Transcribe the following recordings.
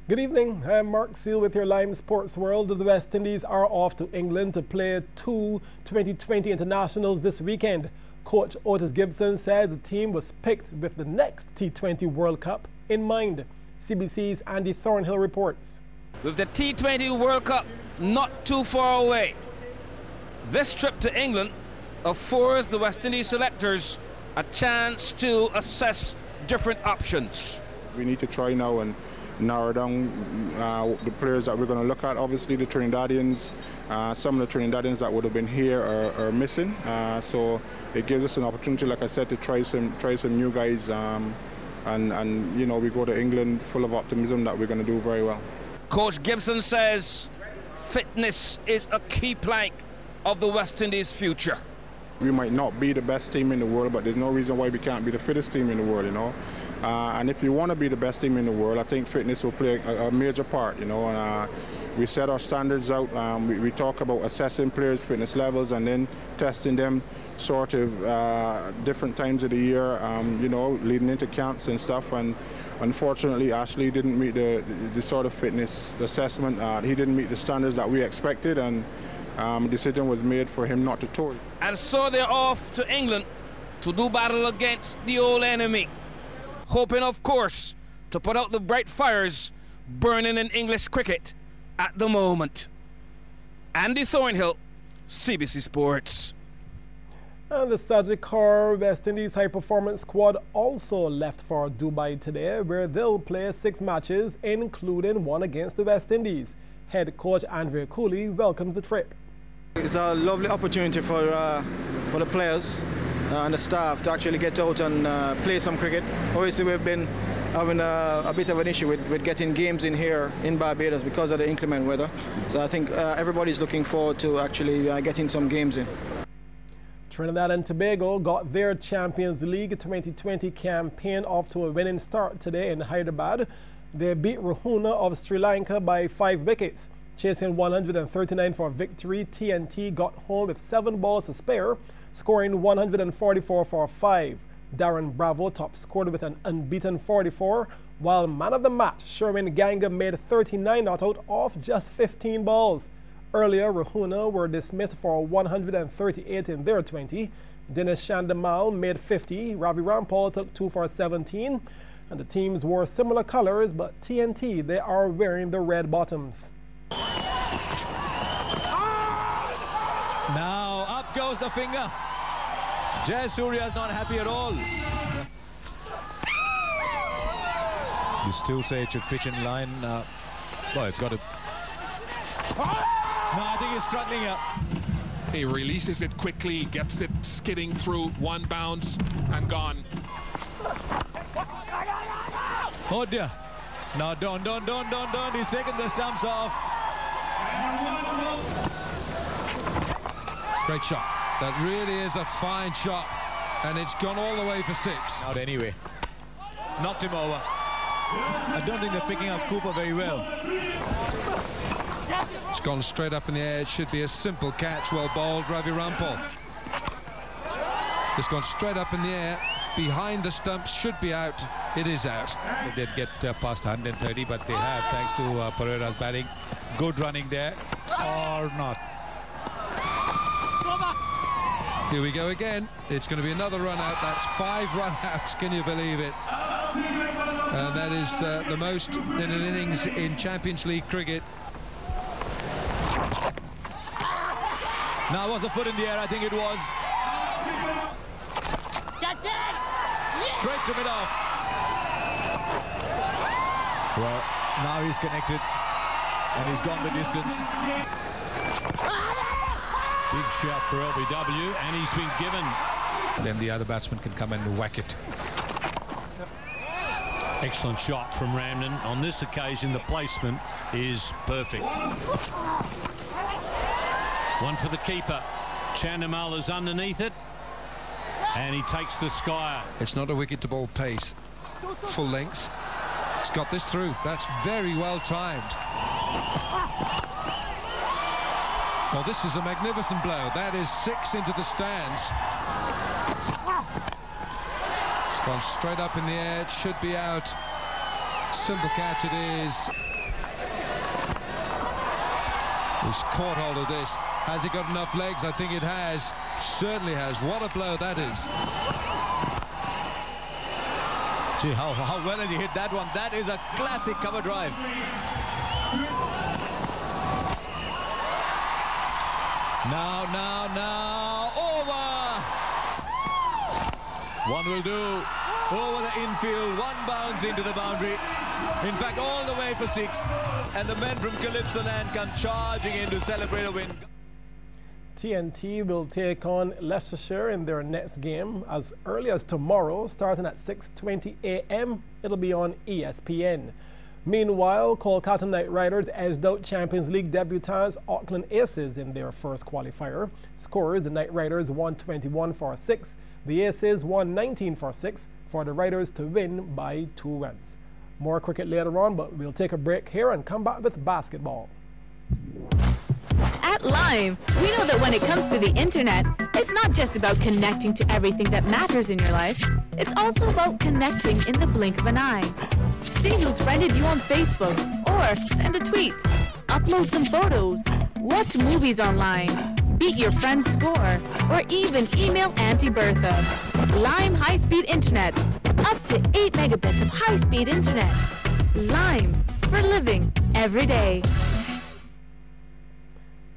Good evening, I'm Mark Seal with your Lime Sports World. The West Indies are off to England to play two 2020 internationals this weekend. Coach Otis Gibson said the team was picked with the next T20 World Cup in mind. CBC's Andy Thornhill reports. With the T20 World Cup not too far away, this trip to England affords the West Indies selectors a chance to assess different options. We need to try now and narrow down the players that we're going to look at. Obviously the Trinidadians, some of the Trinidadians that would have been here are missing, so it gives us an opportunity, like I said, to try some new guys, and you know, we go to England full of optimism that we're going to do very well. Coach Gibson says fitness is a key plank of the West Indies' future. We might not be the best team in the world, but there's no reason why we can't be the fittest team in the world, you know. And if you want to be the best team in the world, I think fitness will play a major part, you know. And we set our standards out. We talk about assessing players' fitness levels and then testing them sort of different times of the year, you know, leading into camps and stuff. And unfortunately, Ashley didn't meet the sort of fitness assessment. He didn't meet the standards that we expected, and a decision was made for him not to tour. And so they're off to England to do battle against the old enemy, hoping, of course, to put out the bright fires burning in English cricket at the moment. Andy Thornhill, CBC Sports. And the Sagicor West Indies high performance squad also left for Dubai today, where they'll play 6 matches, including one against the West Indies. Head coach Andre Cooley welcomes the trip. It's a lovely opportunity for the players and the staff to actually get out and play some cricket. Obviously, we've been having a bit of an issue with getting games in here in Barbados because of the inclement weather. So I think everybody's looking forward to actually getting some games in. Trinidad and Tobago got their Champions League 2020 campaign off to a winning start today in Hyderabad. They beat Rahuna of Sri Lanka by 5 wickets. Chasing 139 for victory, TNT got home with 7 balls to spare, scoring 144 for 5. Darren Bravo top scored with an unbeaten 44, while man of the match Sherwin Ganga made 39 not out off just 15 balls. Earlier, Rahuna were dismissed for 138 in their 20. Dinesh Chandamal made 50, Ravi Rampal took 2 for 17, and the teams wore similar colors, but TNT, they are wearing the red bottoms. Now up goes the finger. Jayasuriya is not happy at all. You still say it should pitch in line. Well, it's got to. No, I think he's struggling here. He releases it quickly, gets it skidding through, 1 bounce and gone. Oh dear. Now don't. He's taken the stumps off. Great shot. That really is a fine shot, and it's gone all the way for 6. Out anyway. Knocked him over. I don't think they're picking up Cooper very well. It's gone straight up in the air. It should be a simple catch. Well bowled, Ravi Rampal. It's gone straight up in the air. Behind the stumps, should be out. It is out. They did get past 130, but they have, thanks to Pereira's batting. Good running there, or not. Here we go again. It's going to be another run out. That's 5 run outs. Can you believe it? And that is the most in an innings in Champions League cricket. Now was a foot in the air, I think it was. Straight to mid-off. Well, now he's connected and he's gone the distance. Big shot for LBW, and he's been given. Then the other batsman can come and whack it. Excellent shot from Ramden. On this occasion, the placement is perfect. One for the keeper. Chandamal is underneath it, and he takes the skyer. It's not a wicket to bowl pace. Full length. He's got this through. That's very well timed. Well, this is a magnificent blow. That is 6 into the stands. It's gone straight up in the air. It should be out. Simple catch it is. He's caught hold of this. Has it got enough legs? I think it has. Certainly has. What a blow that is. Gee, how well has he hit that one? That is a classic cover drive. Now, over! One will do. Over the infield, one bounce into the boundary. In fact, all the way for 6. And the men from Calypso Land come charging in to celebrate a win. TNT will take on Leicestershire in their next game as early as tomorrow, starting at 6:20 a.m. It'll be on ESPN. Meanwhile, Kolkata Knight Riders edged out Champions League debutants Auckland Aces in their first qualifier. Scores: the Knight Riders won 21-6. The Aces won 19-6 for the Riders to win by 2 runs. More cricket later on, but we'll take a break here and come back with basketball. At Lime, we know that when it comes to the internet, it's not just about connecting to everything that matters in your life. It's also about connecting in the blink of an eye. See who's friended you on Facebook, or send a tweet, upload some photos, watch movies online, beat your friend's score, or even email Auntie Bertha. Lime high-speed internet, up to 8 megabits of high-speed internet. Lime, for living every day.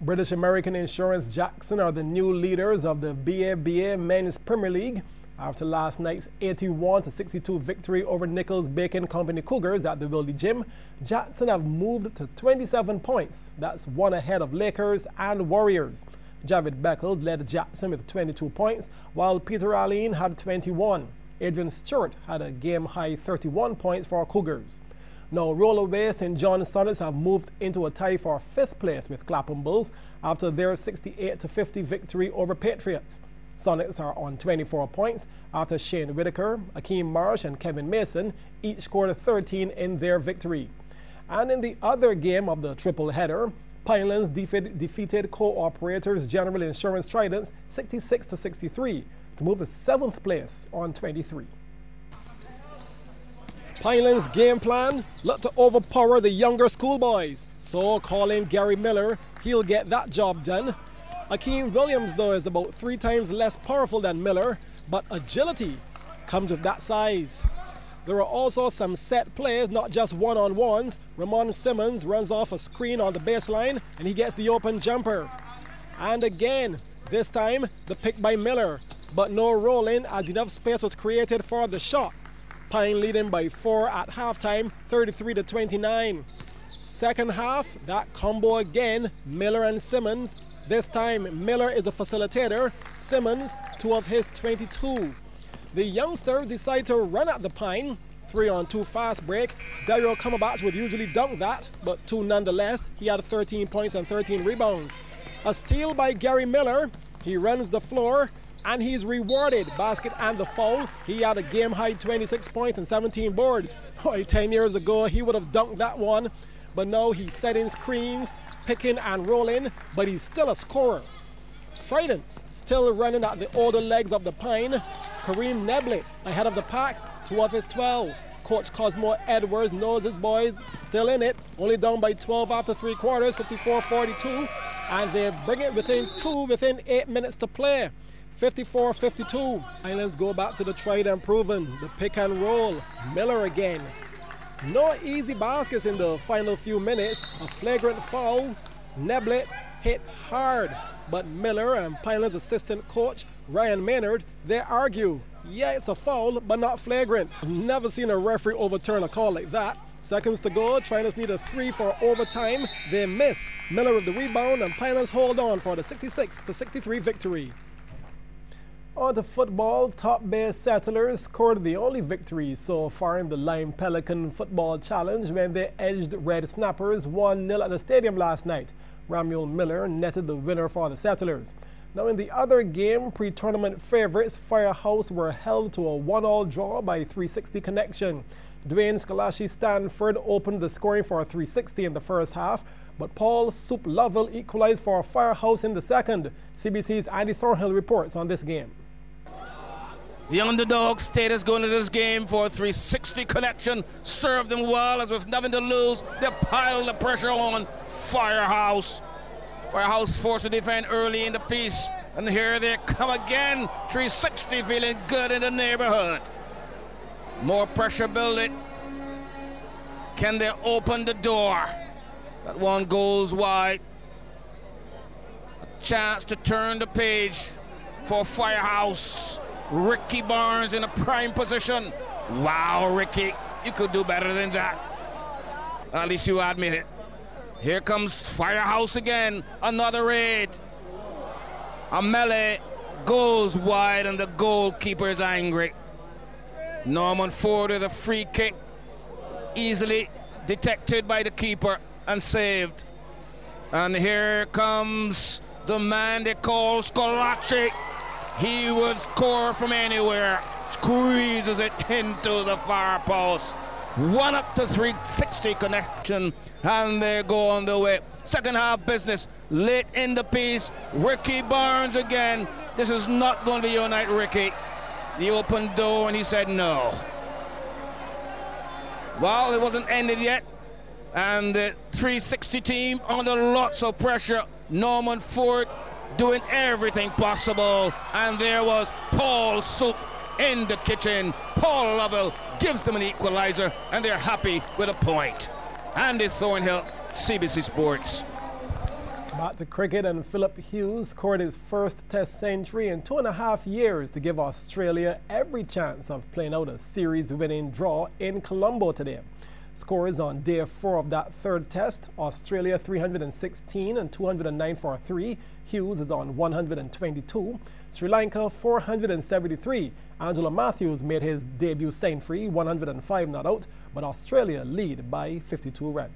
British American Insurance Jackson are the new leaders of the BABA Men's Premier League. After last night's 81-62 victory over Nichols Bacon Company Cougars at the Wildy Gym, Jackson have moved to 27 points. That's 1 ahead of Lakers and Warriors. Javid Beckles led Jackson with 22 points, while Peter Allen had 21. Adrian Stewart had a game-high 31 points for Cougars. Now, Rollaway St. John Sonnets have moved into a tie for 5th place with Clapham Bulls after their 68-50 victory over Patriots. Sonnets are on 24 points after Shane Whitaker, Akeem Marsh and Kevin Mason each scored 13 in their victory. And in the other game of the triple header, Pinelands defeated Co-operators General Insurance Tridents 66-63 to move to 7th place on 23. Pineland's game plan looked to overpower the younger schoolboys, so calling Gary Miller, he'll get that job done. Akeem Williams, though, is about 3 times less powerful than Miller, but agility comes with that size. There are also some set plays, not just one-on-ones. Ramon Simmons runs off a screen on the baseline, and he gets the open jumper. And again, this time, the pick by Miller, but no rolling as enough space was created for the shot. Pine leading by 4 at halftime, 33-29. Second half, that combo again, Miller and Simmons. This time, Miller is a facilitator, Simmons, 2 of his 22. The youngsters decide to run at the Pine. 3-on-2 fast break. Dario Kamabach would usually dunk that, but 2 nonetheless. He had 13 points and 13 rebounds. A steal by Gary Miller. He runs the floor, and he's rewarded, basket and the foul. He had a game-high 26 points and 17 boards. 10 years ago, he would have dunked that one, but now he's setting screens, picking and rolling, but he's still a scorer. Tridents still running at the older legs of the Pine. Kareem Neblet ahead of the pack, 2 of his 12. Coach Cosmo Edwards knows his boys still in it, only down by 12 after 3 quarters, 54-42, and they bring it within 8 minutes to play. 54-52. Islands go back to the tried and proven, the pick and roll. Miller again. No easy baskets in the final few minutes. A flagrant foul. Neblet hit hard, but Miller and Pineland's assistant coach Ryan Maynard, they argue. Yeah, it's a foul, but not flagrant. Never seen a referee overturn a call like that. Seconds to go, Triners need a 3 for overtime. They miss. Miller with the rebound, and Pinelands hold on for the 66-63 victory. On to football, Top Bay Settlers scored the only victory so far in the Lime Pelican Football Challenge when they edged Red Snappers 1-0 at the stadium last night. Ramuel Miller netted the winner for the Settlers. Now in the other game, pre-tournament favourites Firehouse were held to a 1-1 draw by 360 Connection. Dwayne Scalashi Stanford opened the scoring for 360 in the first half, but Paul Soup Lovell equalized for Firehouse in the second. CBC's Andy Thornhill reports on this game. The underdog status going into this game for 360 Connection. Served them well as with nothing to lose. They piled the pressure on Firehouse. Firehouse forced to defend early in the piece. And here they come again. 360 feeling good in the neighborhood. More pressure building. Can they open the door? That one goes wide. A chance to turn the page for Firehouse. Ricky Barnes in a prime position. Wow, Ricky, you could do better than that. At least you admit it. Here comes Firehouse again. Another raid. A melee goes wide and the goalkeeper is angry. Norman Ford with a free kick. Easily detected by the keeper and saved. And here comes the man they call Scolacci. He would score from anywhere. Squeezes it into the far post. One up to 360 connection, and they go on the way. Second half business, late in the piece. Ricky Barnes again. This is not going to be your night, Ricky. The open door, and he said no. Well, it wasn't ended yet. And the 360 team under lots of pressure. Norman Ford doing everything possible. And there was Paul Soup in the kitchen. Paul Lovell gives them an equalizer, and they're happy with a point. Andy Thornhill, CBC Sports. Back to cricket, and Philip Hughes scored his first Test century in 2.5 years to give Australia every chance of playing out a series-winning draw in Colombo today. Scores on day 4 of that third Test: Australia 316 and 209 for 3. Hughes is on 122. Sri Lanka 473. Angelo Matthews made his debut century, 105 not out, but Australia lead by 52 runs.